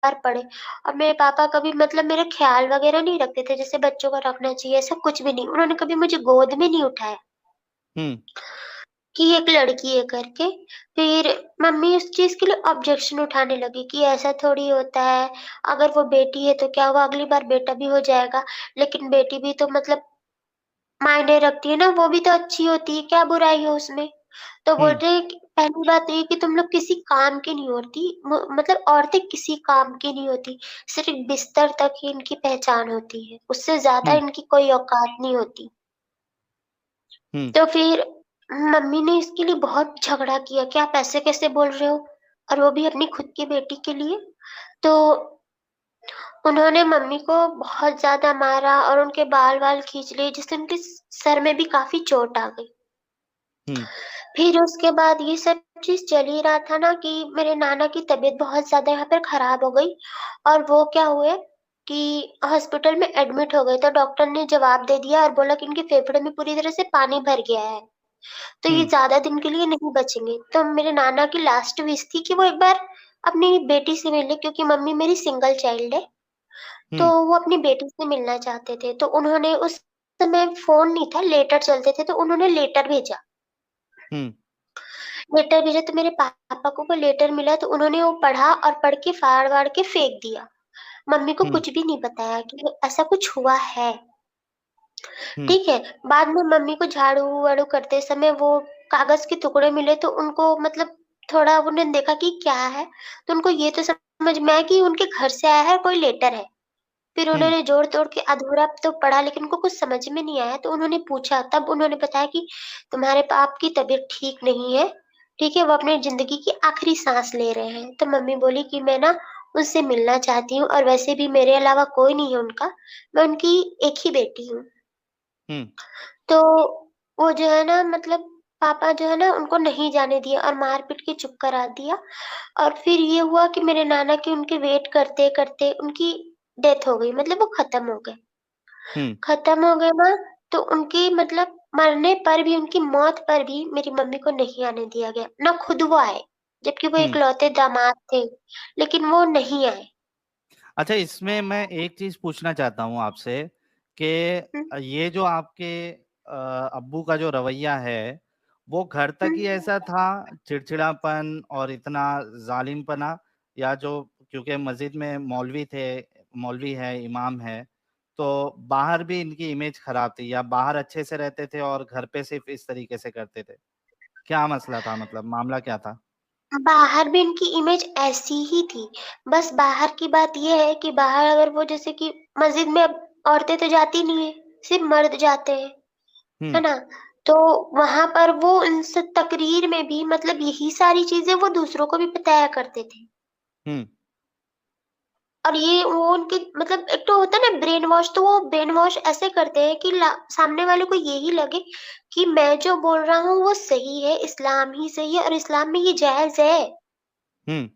बार पड़े। और मेरे पापा कभी मतलब मेरा ख़्याल वग़ैरह नहीं रखते थे, जैसे बच्चों का रखना चाहिए, ऐसा कुछ भी नहीं। उन्होंने कभी मुझे गोद में नहीं उठाया हुँ, कि एक लड़की है करके। फिर मम्मी उस चीज़ के लिए ऑब्जेक्शन उठाने लगी कि ऐसा थोड़ी होता है, अगर वो बेटी है तो क्या हुआ, अगली बार बेटा भी हो जाएगा, लेकिन बेटी भी तो मतलब मायने रखती है ना, वो भी तो अच्छी होती है, क्या बुराई है उसमें? तो बोल हुँ, रहे हैं कि पहली बात तो ये कि तुम लोग किसी काम की नहीं होती, मतलब औरतें किसी काम की नहीं होती, सिर्फ़ बिस्तर तक ही इनकी पहचान होती है, उससे ज़्यादा हुँ, इनकी कोई औकात नहीं होती। हुँ, तो फिर मम्मी ने इसके लिए बहुत झगड़ा किया कि आप ऐसे कैसे बोल रहे हो? और वो भी अपनी खुद की बेटी के लिए। तो उन्होंने मम्मी को बहुत ज़्यादा मारा और उनके बाल-वाल खींच लिए, जिससे उनके सर में भी काफ़ी चोट आ गई। हुँ, फिर उसके बाद ये सब चीज़ चल ही रहा था ना कि मेरे नाना की तबीयत बहुत ज़्यादा यहाँ पर खराब हो गई और वो क्या हुए कि हॉस्पिटल में एडमिट हो गए। तो डॉक्टर ने जवाब दे दिया और बोला कि इनके फेफड़े में पूरी तरह से पानी भर गया है, तो ये हुँ, ज़्यादा दिन के लिए नहीं बचेंगे। तो मेरे नाना की लास्ट विश थी कि वो एक बार अपनी बेटी से मिले, क्योंकि मम्मी मेरी सिंगल चाइल्ड है, तो हुँ, वो अपनी बेटी से मिलना चाहते थे। तो उन्होंने उस समय फ़ोन नहीं था, लेटर चलते थे, तो उन्होंने लेटर भेजा। हुँ, लेटर भेजा तो मेरे पापा को वो लेटर मिला, तो उन्होंने वो पढ़ा और पढ़ के फाड़-वाड़ के फेंक दिया। मम्मी को हुँ, कुछ भी नहीं बताया कि ऐसा कुछ हुआ है, हुँ, ठीक है? बाद में मम्मी को झाड़ू-वाड़ू करते समय वो कागज़ के टुकड़े मिले, तो उनको मतलब थोड़ा उन्होंने देखा कि क्या है, तो उनको ये तो समझ में आया कि उनके घर से आया है, कोई लेटर है। फिर हुँ, उन्होंने जोड़-तोड़ के अधूरा तो पढ़ा, लेकिन उनको कुछ समझ में नहीं आया, तो उन्होंने पूछा, तब उन्होंने बताया कि तुम्हारे बाप की तबीयत ठीक नहीं है, ठीक है? वो अपनी ज़िंदगी की आखिरी साँस ले रहे हैं। तो मम्मी बोली कि मैं ना उनसे मिलना चाहती हूँ और वैसे भी मेरे अलावा कोई नहीं है उनका, मैं उनकी एक ही बेटी हूँ। हुँ। तो वो जो है ना मतलब पापा जो है ना उनको नहीं जाने दिया और मार-पीट के चुप करा दिया। और फिर ये हुआ कि मेरे नाना की उनके वेट करते-करते उनकी डेथ हो गई, मतलब वो खत्म हो गए। हुँ, खत्म हो गए ना, तो उनकी मतलब मरने पर भी, उनकी मौत पर भी मेरी मम्मी को नहीं आने दिया गया, ना खुद वो आए, जबकि वो हुँ। इकलौते दामाद थे, लेकिन वो नहीं आए। अच्छा, इसमें मैं एक चीज़ पूछना चाहता हूँ आपसे कि हुँ, ये जो आपके अब्बू का जो रवैया है, वो घर तक हुँ, ही ऐसा था, चिड़चिड़ापन और इतना ज़ालिमपना, या जो क्योंकि मस्जिद में मौलवी थे, मौलवी है, इमाम है, तो बाहर भी इनकी इमेज खराब थी, या बाहर अच्छे से रहते थे और घर पे सिर्फ़ इस तरीके से करते थे? क्या मसला था, मतलब मामला क्या था? बाहर भी उनकी इमेज ऐसी ही थी, बस बाहर की बात ये है कि बाहर अगर वो जैसे कि मस्जिद में अब औरतें तो जाती नहीं है, सिर्फ़ मर्द जाते हैं, हुँ, है ना? तो वहाँ पर वो इन सब तकरीर में भी मतलब यही सारी चीज़ें वो दूसरों को भी बताया करते थे। हुँ, और ये वो उनके मतलब एक तो होता है ना ब्रेन वॉश, तो वो ब्रेन वॉश ऐसे करते हैं कि सामने वाले को यही लगे कि मैं जो बोल रहा हूँ वो सही है, इस्लाम ही सही है और इस्लाम में ये जायज़ है। हुँ,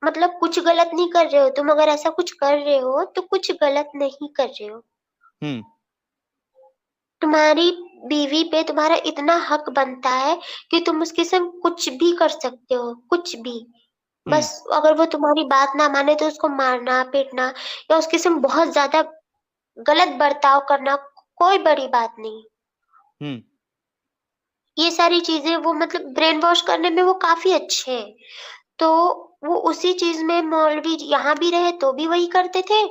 मतलब कुछ गलत नहीं कर रहे हो तुम, अगर ऐसा कुछ कर रहे हो तो कुछ गलत नहीं कर रहे हो। हुँ, तुम्हारी बीवी पे तुम्हारा इतना हक बनता है कि तुम उसके संग कुछ भी कर सकते हो, कुछ भी। हुँ, बस अगर वो तुम्हारी बात ना माने तो उसको मारना, पीटना या उसके संग बहुत ज़्यादा गलत बर्ताव करना कोई बड़ी बात नहीं। हुँ, ये सारी चीज़ें वो मतलब ब्रेन वॉश करने में वो काफ़ी अच्छे हैं। तो वो उसी चीज़ में मौलवी यहाँ भी रहे तो भी वही करते थे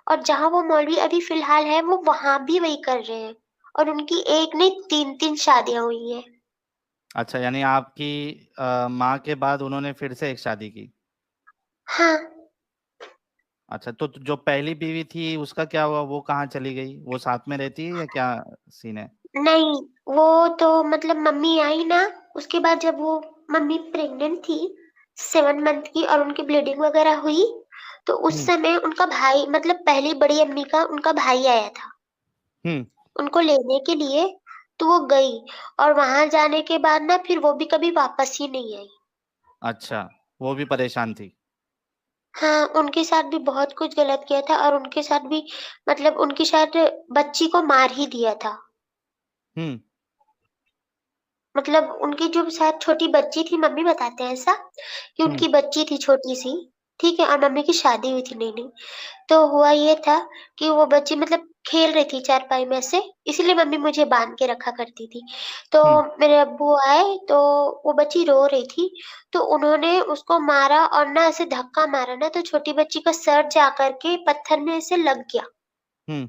और जहाँ वो मौलवी अभी फ़िलहाल है वो वहाँ भी वही कर रहे हैं और उनकी एक नहीं 3-3 शादियाँ हुई हैं। अच्छा, यानी आपकी माँ के बाद उन्होंने फिर से एक शादी की। हाँ, अच्छा, तो जो पहली बीवी थी उसका क्या हुआ? वो कहाँ चली गई? वो साथ में रहती है या क्या सीन है? नहीं, वो तो मतलब मम्मी आई ना, उसके बाद जब वो मम्मी प्रेग्नेंट थी 7 मंथ की और उनकी ब्लीडिंग वग़ैरह हुई, तो उस हुँ, समय उनका भाई मतलब पहली बड़ी अम्मी का उनका भाई आया था, हुँ, उनको लेने के लिए, तो वो गई और वहाँ जाने के बाद ना फिर वो भी कभी वापस ही नहीं आई। अच्छा, वो भी परेशान थी। हाँ, उनके साथ भी बहुत कुछ गलत किया था और उनके साथ भी मतलब उनकी शायद बच्ची को मार ही दिया था। हुँ, मतलब उनकी जो शायद छोटी बच्ची थी, मम्मी बताते हैं ऐसा, कि हुँ, उनकी बच्ची थी छोटी-सी, ठीक है, और मम्मी की शादी हुई थी नई-नई। तो हुआ ये था कि वो बच्ची मतलब खेल रही थी चारपाई में से, इसीलिए मम्मी मुझे बाँध के रखा करती थी। तो हुँ, मेरे अब्बू आए, तो वो बच्ची रो रही थी, तो उन्होंने उसको मारा और ना ऐसे धक्का मारा ना, तो छोटी बच्ची का सर जाकर के पत्थर में ऐसे लग गया। हुँ।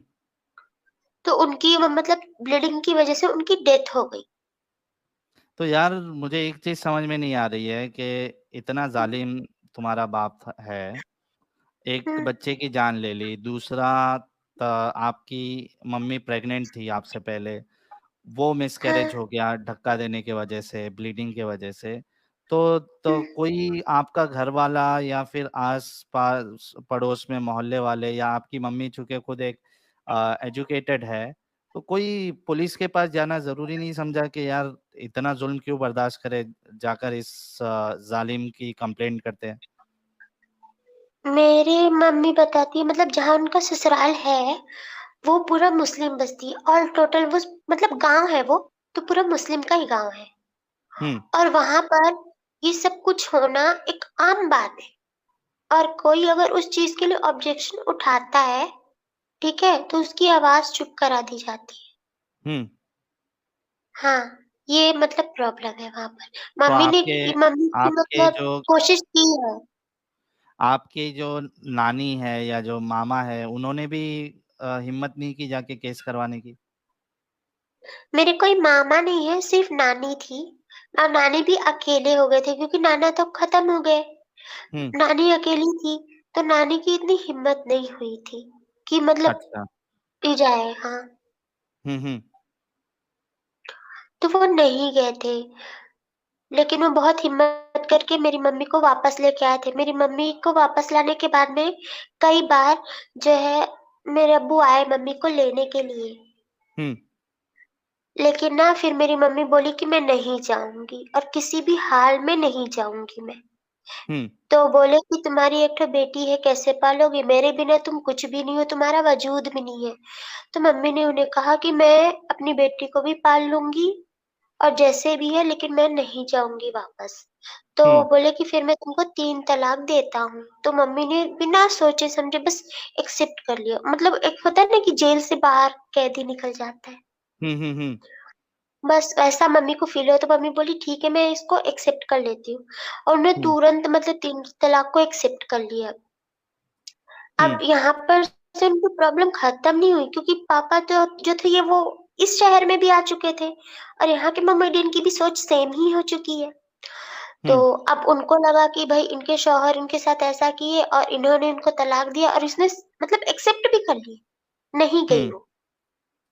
तो उनकी वो मतलब ब्लीडिंग की वज़ह से उनकी डेथ हो गई। तो यार मुझे एक चीज़ समझ में नहीं आ रही है कि इतना हुँ, ज़ालिम तुम्हारा बाप है, एक हुँ, बच्चे की जान ले ली, दूसरा त आपकी मम्मी प्रेग्नेंट थी आपसे पहले, वो हाँ, मिसकैरेज हो गया धक्का देने की वजह से, ब्लीडिंग की वजह से। तो हुँ। कोई आपका घरवाला या फिर आस-पास पड़ोस में मोहल्ले वाले या आपकी मम्मी चूँकि खुद एक एजुकेटेड है, तो कोई पुलिस के पास जाना ज़रूरी नहीं समझा कि यार इतना ज़ुल्म क्यों बर्दाश्त करे, जाकर इस ज़ालिम की कंप्लेंट करते हैं? मेरी मम्मी बताती है मतलब जहाँ उनका ससुराल है, वो पूरा मुस्लिम बस्ती है, ऑल टोटल वो मतलब गाँव है वो, तो पूरा मुस्लिम का ही गाँव है। हुँ, और वहाँ पर ये सब कुछ होना एक आम बात है, और कोई अगर उस चीज़ के लिए ऑब्जेक्शन उठाता है, ठीक है? तो उसकी आवाज़ चुप करा दी जाती है। हुँ। हाँ, ये मतलब प्रॉब्लम है वहाँ पर। तो मम्मी की आपके मतलब जो कोशिश की है। आपकी जो नानी है या जो मामा है, उन्होंने भी हिम्मत नहीं की जाके केस करवाने की? मेरे कोई मामा नहीं है, सिर्फ़ नानी थी, और नानी भी अकेले हो गए थे क्योंकि नाना तो खत्म हो गए। हुँ, नानी अकेली थी, तो नानी की इतनी हिम्मत नहीं हुई थी कि मतलब अच्छा। पी जाए, हाँ, हुँ, हुँ, तो वो नहीं गए थे। लेकिन वो बहुत हिम्मत करके मेरी मम्मी को वापस लेके आए थे। मेरी मम्मी को वापस लाने के बाद में कई बार जो है मेरे अब्बू आए मम्मी को लेने के लिए। हुँ, लेकिन ना फिर मेरी मम्मी बोली कि मैं नहीं जाऊँगी और किसी भी हाल में नहीं जाऊँगी मैं। हुँ, तो बोले कि तुम्हारी एक ठो बेटी है कैसे पालोगी? मेरे बिना तुम कुछ भी नहीं हो, तुम्हारा वजूद भी नहीं है। तो मम्मी ने उन्हें कहा कि मैं अपनी बेटी को भी पाल लूँगी और जैसे भी है लेकिन मैं नहीं जाऊँगी वापस। तो हुँ, बोले कि फिर मैं तुमको 3 तलाक देता हूँ। तो मम्मी ने बिना सोचे-समझे बस एक्सेप्ट कर लिया। मतलब एक होता है ना कि जेल से बाहर कैदी निकल जाता है। हुँ, हुँ, हुँ, बस ऐसा मम्मी को फ़ील हुआ तो मम्मी बोली ठीक है मैं इसको एक्सेप्ट कर लेती हूँ। और उन्होंने हुँ, तुरंत मतलब 3 तलाक को एक्सेप्ट कर लिया। हुँ, अब यहाँ पर से उनकी प्रॉब्लम खत्म नहीं हुई क्योंकि पापा तो जो थे ये वो इस शहर में भी आ चुके थे और यहाँ के मम्मी-डैडी की भी सोच सेम ही हो चुकी है। तो हुँ, अब उनको लगा कि भई इनके शौहर इनके साथ ऐसा किए और इन्होंने इनको तलाक दिया और इसने मतलब एक्सेप्ट भी कर ली, नहीं गई हुँ, वो,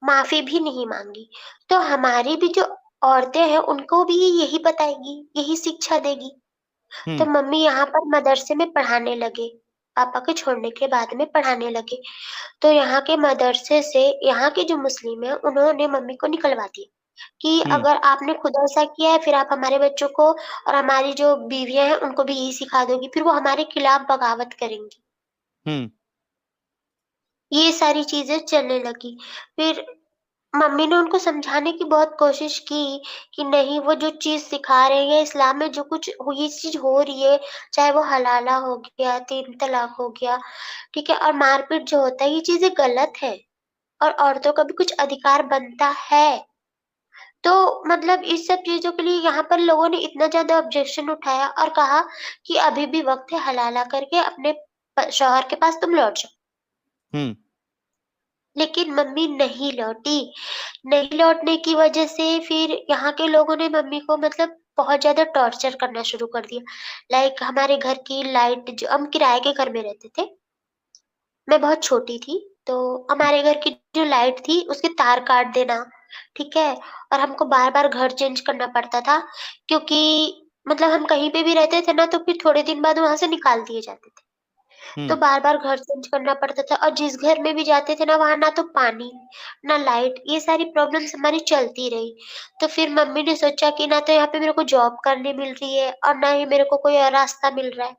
माफ़ी भी नहीं माँगी। तो हमारी भी जो औरतें हैं उनको भी यही बताएगी, यही शिक्षा देगी। तो हुँ, मम्मी यहाँ पर मदरसे में पढ़ाने लगे, पापा के छोड़ने के बाद में पढ़ाने लगे। तो यहाँ के मदरसे से यहाँ के जो मुस्लिम हैं, उन्होंने मम्मी को निकलवा दिया कि हुँ, अगर आपने खुद ऐसा किया है, फिर आप हमारे बच्चों को और हमारी जो बीवियाँ हैं, उनको भी यही सिखा दोगी, फिर वो हमारे खिलाफ बगावत करेंगी। हुँ, ये सारी चीज़ें चलने लगी। फिर मम्मी ने उनको समझाने की बहुत कोशिश की कि नहीं वो जो चीज़ सिखा रहे हैं इस्लाम में जो कुछ हो ये चीज़ हो रही है, चाहे वो हलाला हो गया, 3 तलाक हो गया, ठीक है? और मारपीट जो होता है ये चीज़ें गलत है और औरतों का भी कुछ अधिकार बनता है। तो मतलब इस सब चीज़ों के लिए यहाँ पर लोगों ने इतना ज़्यादा ऑब्जेक्शन उठाया और कहा कि अभी भी वक़्त है हलाला करके अपने शौहर के पास तुम लौट जाओ। हुँ, लेकिन मम्मी नहीं लौटी। नहीं लौटने की वजह से फिर यहाँ के लोगों ने मम्मी को मतलब बहुत ज़्यादा टॉर्चर करना शुरू कर दिया। लाइक हमारे घर की लाइट जो हम किराए के घर में रहते थे, मैं बहुत छोटी थी, तो हमारे घर की जो लाइट थी उसके तार काट देना, ठीक है? और हमको बार-बार घर चेंज करना पड़ता था क्योंकि मतलब हम कहीं पे भी रहते थे ना तो फिर थोड़े दिन बाद वहाँ से निकाल दिए जाते थे। तो हुँ, बार-बार घर चेंज करना पड़ता था और जिस घर में भी जाते थे ना वहाँ ना तो पानी, ना लाइट, ये सारी प्रॉब्लम्स हमारी चलती रही। तो फिर मम्मी ने सोचा कि ना तो यहाँ पे मेरे को जॉब करने मिल रही है और ना ही मेरे को कोई और रास्ता मिल रहा है।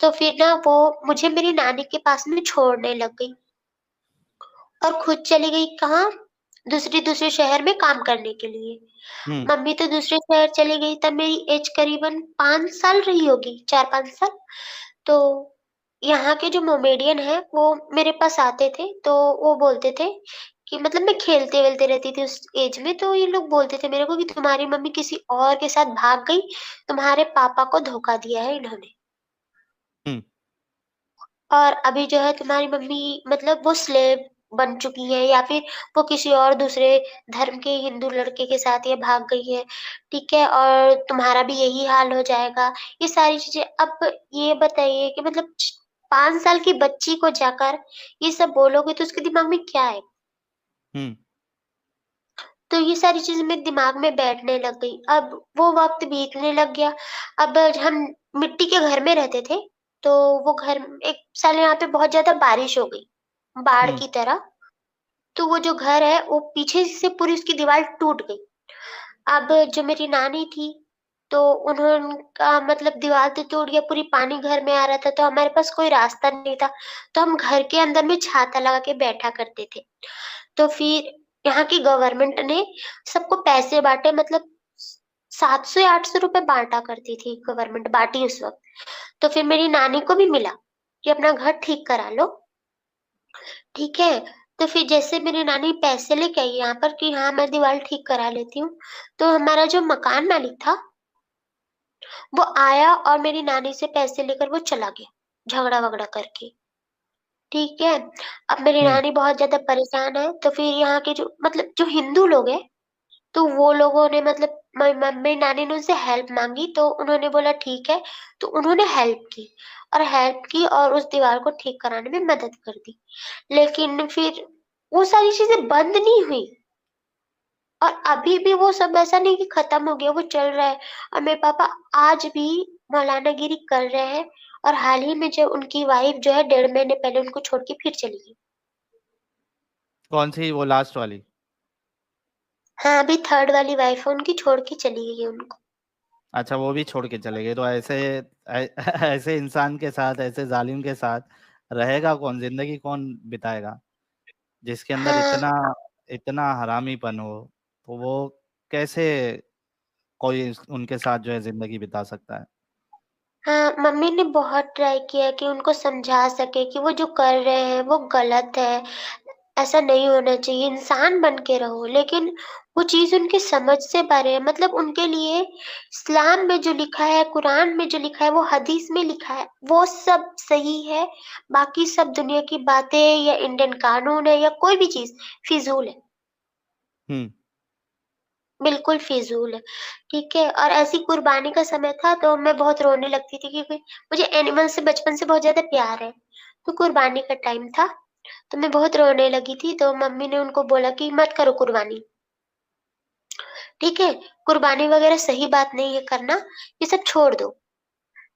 तो फिर ना वो मुझे मेरी नानी के पास में छोड़ने लग गई और खुद चली गई कहाँ? दूसरे शहर में काम करने के लिए। हुँ, मम्मी तो दूसरे शहर चली गई तब मेरी ऐज करीबन 5 साल रही होगी, 4-5 साल। तो यहाँ के जो मोमेडियन हैं वो मेरे पास आते थे, तो वो बोलते थे कि मतलब मैं खेलते-वेलते रहती थी उस एज में, तो ये लोग बोलते थे मेरे को कि तुम्हारी मम्मी किसी और के साथ भाग गई, तुम्हारे पापा को धोखा दिया है इन्होंने। हुँ, और अभी जो है तुम्हारी मम्मी मतलब वो स्लेव बन चुकी है, या फिर वो किसी और दूसरे धर्म के हिंदू लड़के के साथ ये भाग गई है, ठीक है? और तुम्हारा भी यही हाल हो जाएगा। ये सारी चीज़ें अब ये बताइए कि मतलब 5 साल की बच्ची को जाकर ये सब बोलोगे तो उसके दिमाग में क्या आएगा? हुँ, तो ये सारी चीज़ें मेरे दिमाग में बैठने लग गई। अब वो वक़्त बीतने लग गया। अब हम मिट्टी के घर में रहते थे, तो वो घर एक साल यहाँ पे बहुत ज़्यादा बारिश हो गई, बाढ़ हुँ, की तरह। तो वो जो घर है, वो पीछे से पूरी उसकी दीवार टूट गई। अब जो मेरी नानी थी, तो उन्होंका मतलब दीवार तो टूट गया, पूरी पानी घर में आ रहा था, तो हमारे पास कोई रास्ता नहीं था। तो हम घर के अंदर में छाता लगा के बैठा करते थे। तो फिर यहाँ की गवर्नमेंट ने सबको पैसे बाँटे, मतलब 700 या 800 रुपए बाँटा करती थी गवर्नमेंट, बाँटी उस वक़्त। तो फिर मेरी नानी को भी मिला कि अपना घर ठीक करा लो, ठीक है? तो फिर जैसे मेरी नानी पैसे लेके आई यहाँ पर कि हाँ, मैं दीवार ठीक करा लेती हूँ, तो हमारा जो मकान मालिक था, वो आया और मेरी नानी से पैसे लेकर वो चला गया, झगड़ा-वगड़ा करके, ठीक है? अब मेरी हुँ। नानी बहुत ज़्यादा परेशान है, तो फिर यहाँ के जो मतलब जो हिंदू लोग हैं, तो वो लोगों ने मतलब मेरी नानी ने उनसे हेल्प माँगी, तो उन्होंने बोला ठीक है, तो उन्होंने हेल्प की और उस दीवार को ठीक कराने में मदद कर दी। लेकिन फिर वो सारी चीज़ें बंद नहीं हुई, और अभी भी वो सब ऐसा नहीं कि खत्म हो गया, वो चल रहा है। और मेरे पापा आज भी मौलानागिरी कर रहे हैं, और हाल ही में जो उनकी वाइफ़ जो है 1.5 महीने पहले उनको छोड़ के फिर चली गई। कौन-सी वो लास्ट वाली? हाँ, अभी 3rd वाली वाइफ़ है उनकी, छोड़ के चली गई है उनको। अच्छा वो भी छोड़ के चले गए, तो ऐसे ऐसे इंसान के साथ, ऐसे ज़ालिम के साथ रहेगा कौन? ज़िंदगी कौन बिताएगा? जिसके अंदर हाँ, इतना इतना हरामीपन हो, तो वो कैसे कोई उनके साथ जो है ज़िंदगी बिता सकता है? हाँ, मम्मी ने बहुत ट्राई किया कि उनको समझा सके कि वो जो कर रहे हैं वो गलत है, ऐसा नहीं होना चाहिए, इंसान बन के रहो। लेकिन वो चीज़ उनकी समझ से परे है, मतलब उनके लिए इस्लाम में जो लिखा है, कुरान में जो लिखा है, वो हदीस में लिखा है, वो सब सही है। बाकी सब दुनिया की बातें या इंडियन कानून है या कोई भी चीज़ फिज़ूल है। हुँ, बिल्कुल फ़िज़ूल है, ठीक है? और ऐसी कुर्बानी का समय था तो मैं बहुत रोने लगती थी, क्योंकि मुझे एनिमल से बचपन से बहुत ज़्यादा प्यार है। तो कुर्बानी का टाइम था, तो मैं बहुत रोने लगी थी, तो मम्मी ने उनको बोला कि मत करो कुर्बानी, ठीक है? कुर्बानी वग़ैरह सही बात नहीं है करना, ये सब छोड़ दो,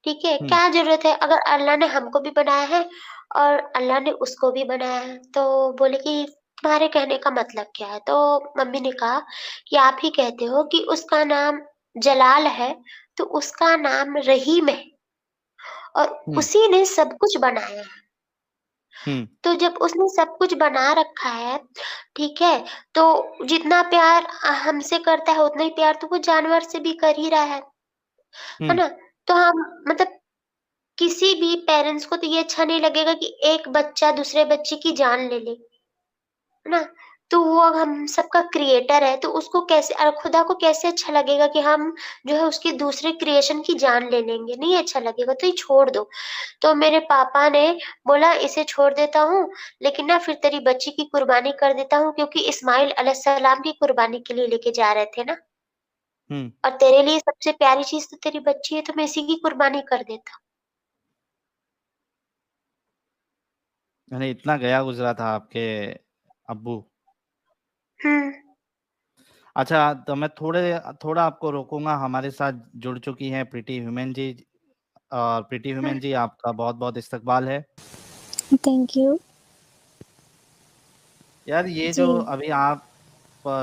ठीक है? हुँ, क्या ज़रूरत है, अगर अल्लाह ने हमको भी बनाया है और अल्लाह ने उसको भी बनाया है, तो बोले कि तुम्हारे कहने का मतलब क्या है? तो मम्मी ने कहा कि आप ही कहते हो कि उसका नाम जलाल है, तो उसका नाम रहीम है, और हुँ, उसी ने सब कुछ बनाया है। हुँ, तो जब उसने सब कुछ बना रखा है, ठीक है? तो जितना प्यार हमसे करता है, उतना ही प्यार तो वो जानवर से भी कर ही रहा है हुँ। ना? तो हम मतलब किसी भी पेरेंट्स को तो ये अच्छा नहीं लगेगा कि एक बच्चा दूसरे बच्चे की जान ले ले, है ना? तो वो हम सबका क्रिएटर है, तो उसको कैसे खुदा को कैसे अच्छा लगेगा कि हम जो है उसकी दूसरे क्रिएशन की जान ले लेंगे, नहीं अच्छा लगेगा, तो ये छोड़ दो। तो मेरे पापा ने बोला इसे छोड़ देता हूँ, लेकिन ना फिर तेरी बच्ची की कुर्बानी कर देता हूँ, क्योंकि इस्माइल अलैहिस्सलाम की कुर्बानी के लिए लेके जा रहे थे ना, हुँ। और तेरे लिए सबसे प्यारी चीज़ तो तेरी बच्ची है, तो मैं इसी की कुर्बानी कर देता। यानी इतना गया गुज़रा था आपके अब्बू। हुँ, अच्छा, तो मैं थोड़ा आपको रोकूँगा, हमारे साथ जुड़ चुकी हैं प्रीति ह्यूमन जी। प्रीति हुँ, ह्यूमन जी, आपका बहुत-बहुत इस्तकबाल है। Thank you. यार ये जो जी। अभी आप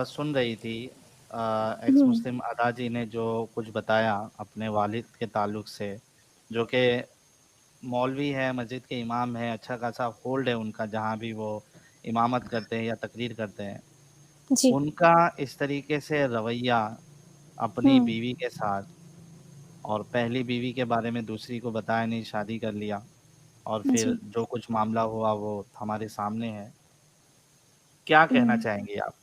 सुन रही थी, एक्स हुँ, मुस्लिम अदा जी ने जो कुछ बताया अपने वालिद के ताल्लुक से, जो कि मौलवी है, मस्जिद के इमाम हैं, अच्छा खासा होल्ड है उनका जहाँ भी वो इमामत करते हैं या तकरीर करते हैं। जी। उनका इस तरीके से रवैया अपनी हुँ, बीवी के साथ, और पहली बीवी के बारे में दूसरी को बताया नहीं, शादी कर लिया। और फिर जी। जो कुछ मामला हुआ वो हमारे सामने है। क्या कहना चाहेंगी आप?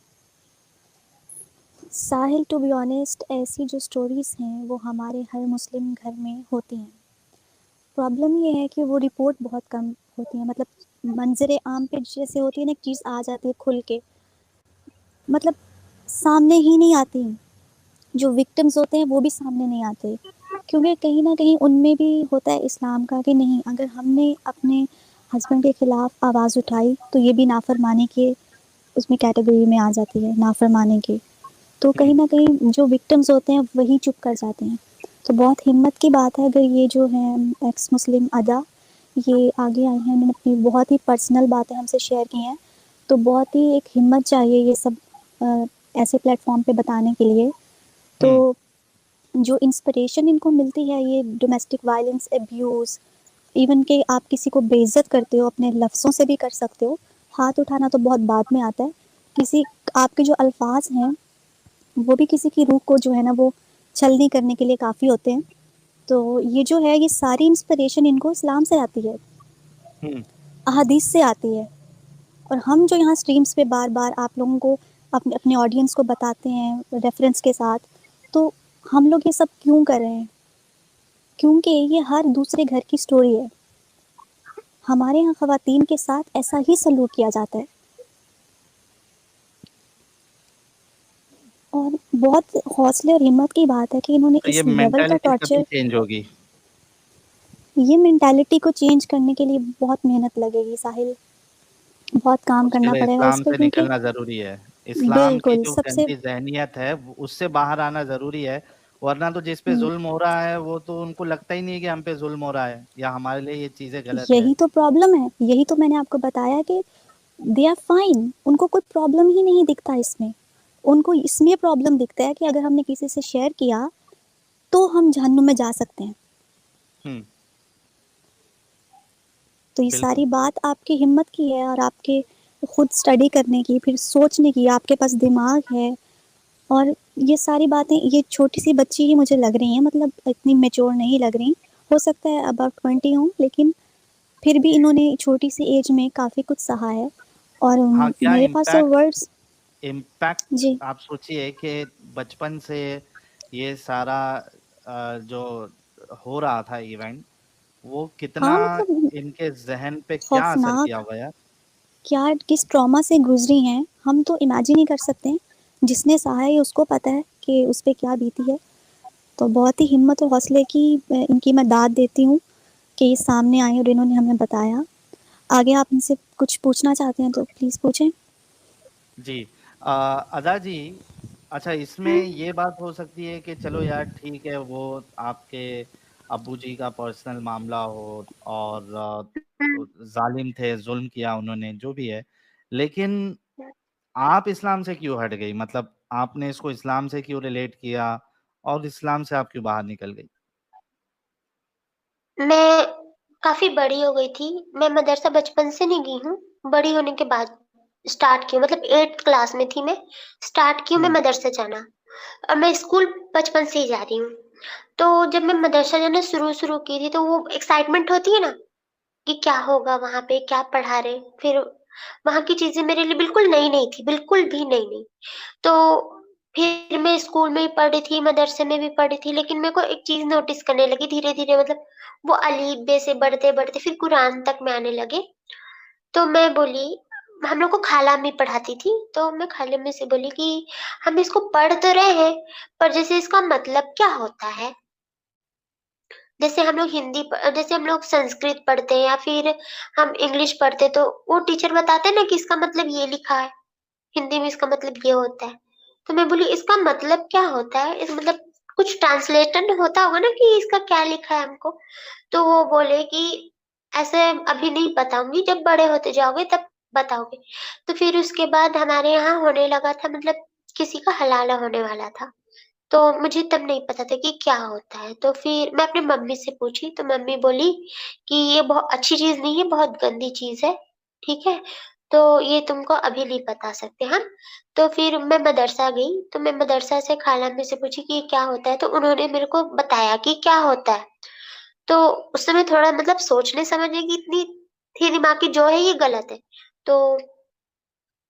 साहिल, टू बी ऑनेस्ट, ऐसी जो स्टोरीज़ हैं वो हमारे हर मुस्लिम घर में होती हैं। प्रॉब्लम ये है कि वो रिपोर्ट बहुत कम होती है, मतलब मंजर आम पे जैसे होती है ना, एक चीज़ आ जाती है खुल के, मतलब सामने ही नहीं आती। जो विक्टिम्स होते हैं वो भी सामने नहीं आते, क्योंकि कहीं ना कहीं उनमें भी होता है इस्लाम का कि नहीं, अगर हमने अपने हस्बैंड के ख़िलाफ़ आवाज़ उठाई तो ये भी नाफरमानी के उसमें कैटेगरी में आ जाती है, नाफरमानी की। तो कहीं न कहीं जो विक्टिम्स होते हैं वही चुप कर जाते हैं। तो बहुत हिम्मत की बात है अगर ये जो हैं एक्स मुस्लिम अदा, ये आगे आई हैं, इन्होंने अपनी बहुत ही पर्सनल बातें हमसे शेयर की हैं। तो बहुत ही एक हिम्मत चाहिए ये सब ऐसे प्लेटफ़ॉर्म पे बताने के लिए। तो हुँ। जो इंस्पिरेशन इनको मिलती है, ये डोमेस्टिक वायलेंस, अब्यूज़, इवन कि आप किसी को बेइज़्ज़त करते हो, अपने लफ्ज़ों से भी कर सकते हो। हाथ उठाना तो बहुत बाद में आता है। किसी आपके जो अल्फ़ाज़ हैं वो भी किसी की रूह को जो है ना वो छलनी करने के लिए काफ़ी होते हैं। तो ये जो है, ये सारी इंस्पिरेशन इनको इस्लाम से आती है, हुँ। अहादीस से आती है। और हम जो यहाँ स्ट्रीम्स पे बार-बार आप लोगों को अपने अपने ऑडियंस को बताते हैं रेफ़रेंस के साथ, तो हम लोग ये सब क्यों कर रहे हैं? क्योंकि ये हर दूसरे घर की स्टोरी है। हमारे यहाँ ख़वातीन के साथ ऐसा ही सलूक किया जाता है। और बहुत हौसले और हिम्मत की बात है कि इन्होंने तो ये इस लेवल का मेंटालिटी कभी टॉर्चर, चेंज होगी? ये मेंटालिटी को चेंज करने के लिए बहुत मेहनत लगेगी साहिल, बहुत काम उसके करना लिए पड़ेगा इस इस्लाम पे, से क्योंकि निकलना ज़रूरी है। इस्लाम की बिल्कुल जो सबसे गंदी ज़हनियत है उससे बाहर आना ज़रूरी है, वरना तो जिस पे ज़ुल्म हो रहा है वो तो उनको लगता ही नहीं है कि हम पे ज़ुल्म हो रहा है या हमारे लिए ये चीज़ें गलत है। यही तो प्रॉब्लम है, यही तो मैंने आपको बताया कि दे आर फाइन, उनको कोई प्रॉब्लम ही नहीं दिखता इसमें। उनको इसमें प्रॉब्लम दिखता है कि अगर हमने किसी से शेयर किया तो हम जहन्नुम में जा सकते हैं। हुँ। तो ये बिल्कुल। सारी बात आपकी हिम्मत की है और आपके खुद स्टडी करने की, फिर सोचने की, आपके पास दिमाग है। और ये सारी बातें ये छोटी सी बच्ची ही मुझे लग रही हैं, मतलब इतनी मैच्योर नहीं लग रही। हो सकता है अबाउट 20 हों, लेकिन फिर भी इन्होंने छोटी सी एज में काफ़ी कुछ सहा है। और हाँ, क्या मेरे पास तो वर्ड्स। इम्पैक्ट जी। आप सोचिए कि बचपन से ये सारा जो हो रहा था इवेंट, वो कितना हाँ, मतलब इनके ज़हन पे क्या असर किया खौफनाक, होगा यार? क्या किस ट्रॉमा से गुजरी हैं, हम तो इमेजिन ही कर सकते हैं। जिसने सहा है उसको पता है कि उस पे क्या बीती है। तो बहुत ही हिम्मत और हौसले की इनकी मैं दाद देती हूँ कि ये सामने आए और इन्होंने हमें बताया। आगे आप इनसे कुछ पूछना चाहते हैं तो प्लीज़ पूछें। जी। अदा जी, अच्छा इसमें ये बात हो सकती है कि चलो यार ठीक है, वो आपके अब्बूजी का पर्सनल मामला हो और ज़ालिम थे, ज़ुल्म किया उन्होंने, जो भी है। लेकिन आप इस्लाम से क्यों हट गई? मतलब आपने इसको इस्लाम से क्यों रिलेट किया और इस्लाम से आप क्यों बाहर निकल गई? मैं काफ़ी बड़ी हो गई थी, मैं मदरसा बचपन से नहीं गई हूँ, बड़ी होने के बाद स्टार्ट की हूँ, मतलब 8th क्लास में थी मैं, स्टार्ट की हूँ मैं हुँ। मदरसा जाना। अब मैं स्कूल बचपन से ही जा रही हूँ। तो जब मैं मदरसा जाना शुरू-शुरू की थी, तो वो एक्साइटमेंट होती है ना, कि क्या होगा वहाँ पे, क्या पढ़ा रहे? फिर वहाँ की चीज़ें मेरे लिए बिल्कुल नई-नई थी, बिल्कुल भी नई-नई। तो फिर मैं स्कूल में ही पढ़ी थी, मदरसे में भी पढ़ी थी, लेकिन मेरे को एक चीज़ नोटिस करने लगी धीरे-धीरे, मतलब वो अलीफ बे से बढ़ते-बढ़ते फिर कुरान तक में आने लगे। तो मैं बोली, हम लोग को खाला अम्मी पढ़ाती थी, तो मैं खाला अम्मी से बोली कि हम इसको पढ़ तो रहे हैं, पर जैसे इसका मतलब क्या होता है? जैसे हम लोग जैसे हम लोग संस्कृत पढ़ते हैं या फिर हम इंग्लिश पढ़ते हैं, तो वो टीचर बताते हैं ना कि इसका मतलब ये लिखा है, हिंदी में इसका मतलब ये होता है। तो मैं बोली इसका मतलब क्या होता है? इस मतलब कुछ ट्रांसलेशन होता होगा ना कि इसका क्या लिखा है हमको? तो वो बोले कि ऐसे अभी नहीं बताऊँगी, जब बड़े होते जाओगे तब बताओगे। तो फिर उसके बाद हमारे यहाँ होने लगा था, मतलब किसी का हलाला होने वाला था। तो मुझे तब नहीं पता था कि क्या होता है। तो फिर मैं अपनी मम्मी से पूछी, तो मम्मी बोली कि ये बहुत अच्छी चीज़ नहीं है, बहुत गंदी चीज़ है, ठीक है? तो ये तुमको अभी नहीं बता सकते हम। तो फिर मैं मदरसा गई, तो मैं मदरसा से खाला अम्मी से पूछी कि ये क्या होता है? तो उन्होंने मेरे को बताया कि क्या होता है। तो उस समय थोड़ा मतलब सोचने समझने की इतनी थी दिमाग की जो है ये गलत है। तो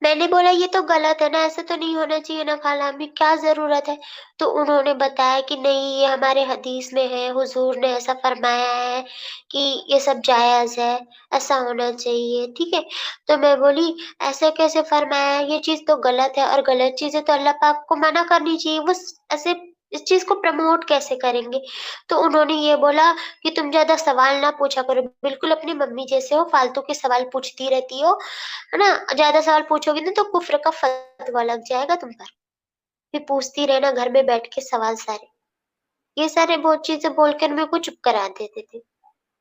मैंने बोला ये तो गलत है ना, ऐसा तो नहीं होना चाहिए ना खाला अम्मी, क्या ज़रूरत है? तो उन्होंने बताया कि नहीं ये हमारे हदीस में है, हुज़ूर ने ऐसा फरमाया है कि ये सब जायज़ है, ऐसा होना चाहिए, ठीक है? तो मैं बोली ऐसे कैसे फरमाया है? ये चीज़ तो गलत है और गलत चीज़ें तो अल्लाह पाक को मना करनी चाहिए, वो ऐसे इस चीज़ को प्रमोट कैसे करेंगे? तो उन्होंने ये बोला कि तुम ज़्यादा सवाल ना पूछा करो, बिल्कुल अपनी मम्मी जैसे हो, फालतू के सवाल पूछती रहती हो, है ना? ज़्यादा सवाल पूछोगी ना तो कुफ़्र का फ़तवा लग जाएगा तुम पर। फिर पूछती रहना घर में बैठ के सवाल सारे। ये सारे बहुत चीज़ें बोल के मेरे को चुप करा देते थे।